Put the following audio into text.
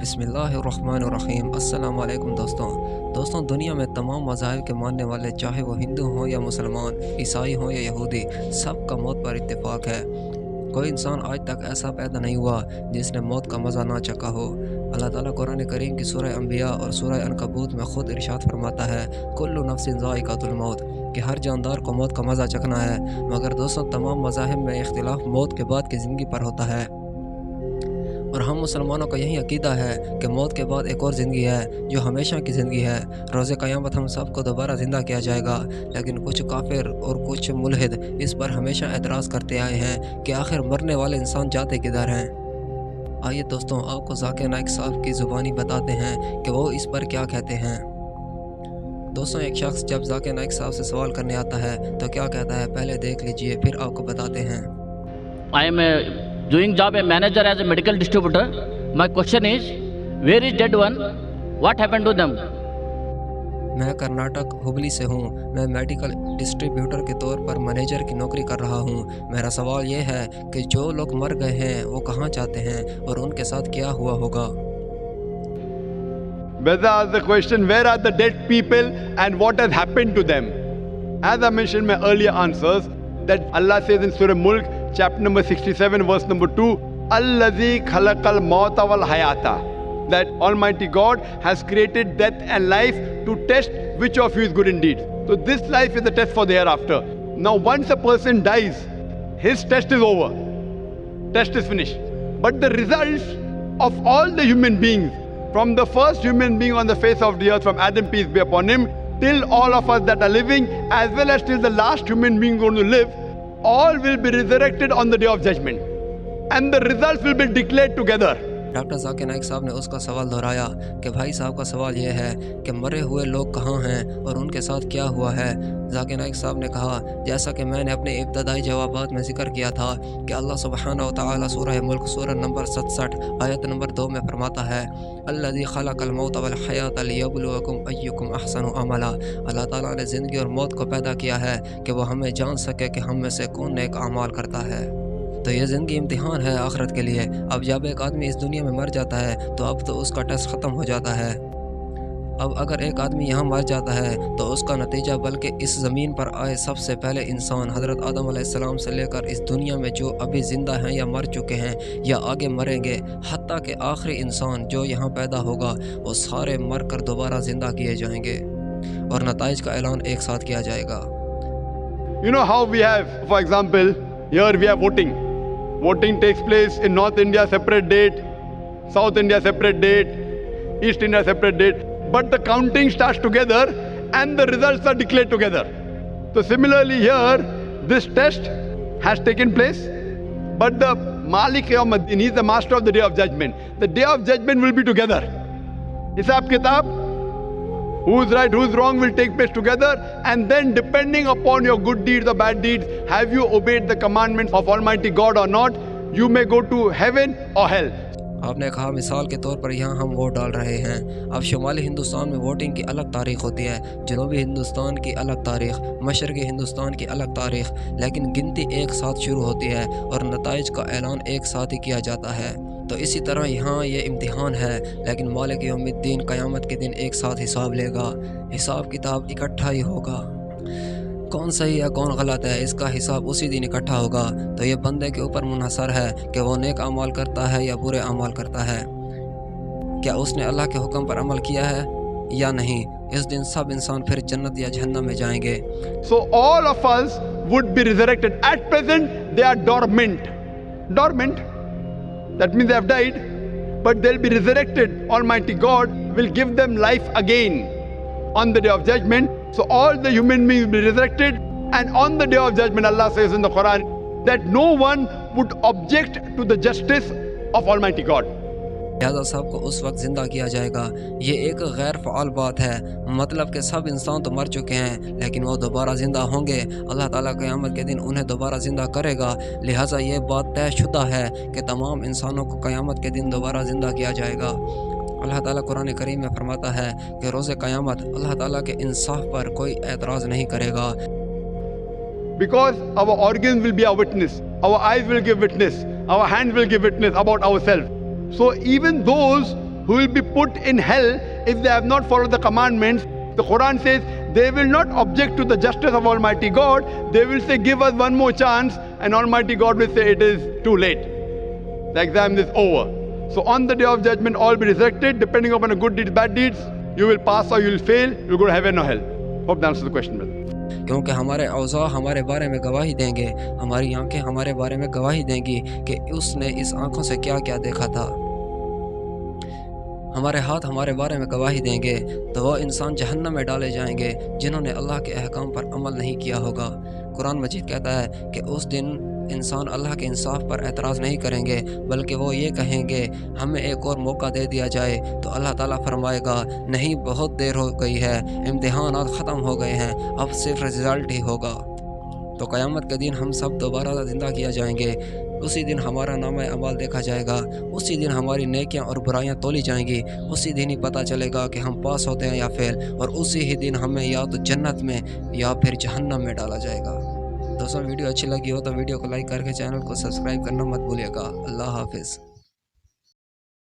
बिस्मिल्लाहिर्रहमानिर्रहीम। अस्सलाम वालेकुम दोस्तों, दुनिया में तमाम मज़ाहिब के मानने वाले, चाहे वो हिंदू हों या मुसलमान, ईसाई हों या यहूदी, सब का मौत पर इत्तेफाक है। कोई इंसान आज तक ऐसा पैदा नहीं हुआ जिसने मौत का मज़ा ना चखा हो। अल्लाह ताला कुरान करीम की सूरह अंबिया और सूरह अनकबूत में ख़ुद इरशाद फरमाता है, कुल्लु नफ्सिन ज़ाइक़ातुल मौत, कि हर जानदार को मौत का मज़ा चखना है। मगर दोस्तों, तमाम मज़ाहिब में इख्तिलाफ मौत के बाद की ज़िंदगी पर होता है, और हम मुसलमानों का यही अकीदा है कि मौत के बाद एक और ज़िंदगी है जो हमेशा की ज़िंदगी है। रोज़े क़यामत हम सबको दोबारा ज़िंदा किया जाएगा। लेकिन कुछ काफिर और कुछ मुल्हिद इस पर हमेशा एतराज़ करते आए हैं कि आखिर मरने वाले इंसान जाते किधर हैं। आइए दोस्तों, आपको ज़ाकिर नाइक साहब की ज़ुबानी बताते हैं कि वो इस पर क्या कहते हैं। दोस्तों, एक शख्स जब ज़ाकिर नाइक साहब से सवाल करने आता है तो क्या कहता है, पहले देख लीजिए फिर आपको बताते हैं। I am doing job a manager as a medical distributor. My question is, where is dead one? What happened to them? मैं कर्नाटक हुबली से हूँ। मैं मेडिकल डिस्ट्रीब्यूटर के तौर पर मैनेजर की नौकरी कर रहा हूँ। मेरा सवाल ये है कि जो लोग मर गए हैं वो कहाँ जाते हैं और उनके साथ क्या हुआ होगा। Whether ask the question, where are the dead people and what has happened to them? As I mentioned in my earlier answers, that Allah says in Surah Mulk, chapter number 67, verse number 2, Allazi khalaqal mauta wal hayata, that Almighty God has created death and life to test which of you is good indeed. So this life is the test for the hereafter. Now once a person dies, his test is over. Test is finished. But the results of all the human beings, from the first human being on the face of the earth, from Adam, peace be upon him, till all of us that are living, as well as till the last human being going to live, all will be resurrected on the day of judgment, and the results will be declared together. Doctor Zakir Naik साहब ने उसका सवाल दोहराया कि भाई साहब का सवाल यह है कि मरे हुए लोग कहाँ हैं और उनके साथ क्या हुआ है। जाकिर नाइक साहब ने कहा, जैसा कि मैंने अपने इब्तदाई जवाबात में जिक्र किया था कि अल्लाह सुब्हानहू व तआला सूरह मुल्क सूरह नंबर 67 आयत नंबर 2 में फरमाता है, अल्लज़ी खलक़ल मौत वल हयात लियब्लुवकुम अय्युकुम अहसनु अमला। अल्लाह ताला ने ज़िंदगी और मौत को पैदा किया है कि वो हमें जान सके कि हम में से कौन नेक अमाल करता है। तो ये ज़िंदगी इम्तिहान है आखिरत के लिए। अब जब एक आदमी इस दुनिया में मर जाता है तो अब तो उसका टेस्ट ख़त्म हो जाता है। अब अगर एक आदमी यहाँ मर जाता है तो उसका नतीजा, बल्कि इस ज़मीन पर आए सबसे पहले इंसान हज़रत आदम अलैहिस्सलाम से लेकर इस दुनिया में जो अभी ज़िंदा हैं या मर चुके हैं या आगे मरेंगे, हत्ता के आखिरी इंसान जो यहाँ पैदा होगा, वो सारे मर कर दोबारा ज़िंदा किए जाएंगे और नताइज का ऐलान एक साथ किया जाएगा। You know how we have, for example, here we have voting. Voting takes place in North India, separate date, South India, separate date, East India, separate date. But the counting starts together and the results are declared together. So similarly here, this test has taken place, but the Malik Yawmuddin, he is the master of the day of judgment. The day of judgment will be together. Hisab kitab, who's right, who's wrong will take place together, and then depending upon your good deeds or bad deeds, have you obeyed the commandments of Almighty God or not, you may go to heaven or hell. आपने कहा मिसाल के तौर पर यहाँ हम vote डाल रहे हैं। अब शुमाली हिंदुस्तान में वोटिंग की अलग तारीख़ होती है, जनूबी हिंदुस्तान की अलग तारीख़, मशरक़ी हिंदुस्तान की अलग तारीख़, लेकिन गिनती एक साथ शुरू होती है और नताइज का ऐलान एक साथ ही किया जाता है। तो इसी तरह यहाँ ये इम्तिहान है, लेकिन मालिक यौमिद्दीन क़यामत के दिन एक साथ हिसाब लेगा। हिसाब किताब इकट्ठा ही होगा। कौन सही है कौन गलत है, इसका हिसाब उसी दिन इकट्ठा होगा। तो ये बंदे के ऊपर मुनहसर है कि वो नेक अमाल करता है या बुरे अमाल करता है, क्या उसने अल्लाह के हुक्म पर अमल किया है या नहीं। इस दिन सब इंसान फिर जन्नत या जहन्नम में जाएंगे। So all of us would be resurrected. At present they are dormant. Dormant, that means they have died, but they'll be resurrected. Almighty God will give them life again on the day of judgment. So all the human beings will be resurrected, and on the day of judgment, Allah says in the Quran that no one would object to the justice of Almighty God. लिहाजा साहब को उस वक्त ज़िंदा किया जाएगा। ये एक गैर फ़आल बात है, मतलब कि सब इंसान तो मर चुके हैं लेकिन वो दोबारा ज़िंदा होंगे। अल्लाह ताला क़यामत के दिन उन्हें दोबारा ज़िंदा करेगा। लिहाजा ये बात तयशुदा है कि तमाम इंसानों को क़यामत के दिन दोबारा ज़िंदा किया जाएगा। अल्लाह ताला कुरान करीम में फरमाता है कि रोज़े क़यामत अल्लाह ताला के इंसाफ पर कोई एतराज़ नहीं करेगा। Because our organs will be our witness, our eyes will give witness, our hands will give witness about ourselves. So even those who will be put in hell if they have not followed the commandments. The Quran says they will not object to the justice of Almighty God. They will say, give us one more chance, and Almighty God will say, it is too late. The exam is over. So on the day of judgment, all be resurrected. Depending upon the good deeds, bad deeds, you will pass or you will fail. You will go to heaven or hell. Hope that answers the question, brother. क्योंकि हमारे औज़ा हमारे बारे में गवाही देंगे, हमारी आंखें हमारे बारे में गवाही देंगी कि उसने इस आंखों से क्या क्या देखा था। हमारे हाथ हमारे बारे में गवाही देंगे, तो वह इंसान जहन्नम में डाले जाएंगे जिन्होंने अल्लाह के अहकाम पर अमल नहीं किया होगा। कुरान मजीद कहता है कि उस दिन इंसान अल्लाह के इंसाफ पर एतराज़ नहीं करेंगे, बल्कि वो ये कहेंगे हमें एक और मौका दे दिया जाए। तो अल्लाह ताला फरमाएगा, नहीं, बहुत देर हो गई है, इम्तिहानात ख़त्म हो गए हैं, अब सिर्फ रिज़ल्ट ही होगा। तो क़यामत के दिन हम सब दोबारा ज़िंदा किया जाएंगे। उसी दिन हमारा नामा अमाल देखा जाएगा, उसी दिन हमारी नेकियां और बुराइयां तोली जाएंगी, उसी दिन ही पता चलेगा कि हम पास होते हैं या फेल, और उसी ही दिन हमें या तो जन्नत में या फिर जहन्नम में डाला जाएगा। दोस्तों, वीडियो अच्छी लगी हो तो वीडियो को लाइक करके चैनल को सब्सक्राइब करना मत भूलिएगा। अल्लाह हाफिज़।